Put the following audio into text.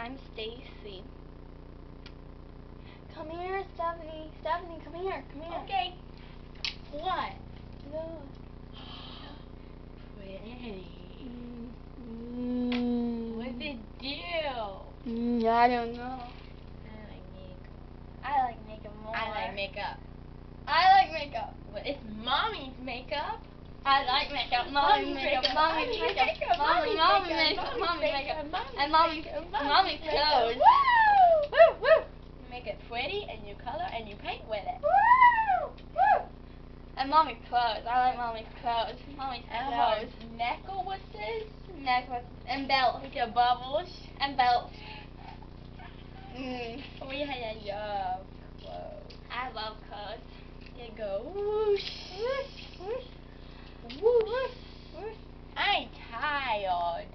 I'm Stacy. Come here, Stephanie. Stephanie, come here. Come here. Okay. What? Look. Pretty. What did it do? I don't know. I like makeup more. I like makeup. I like makeup. Well, it's mommy's makeup. I like makeup. Mommy's makeup. Mommy's makeup. Mommy's makeup. Mommy's makeup. And mommy's clothes. Woo! Woo! Woo! You make it pretty and you color and you paint with it. Woo! Woo! And mommy's clothes. I like mommy's clothes. Mommy's clothes. Necklaces. Necklace. And belts. With your bubbles. And belts. We had love clothes. I love clothes. They go whoosh. Whoosh. Whoosh. Whoosh. Whoosh. I'm tired.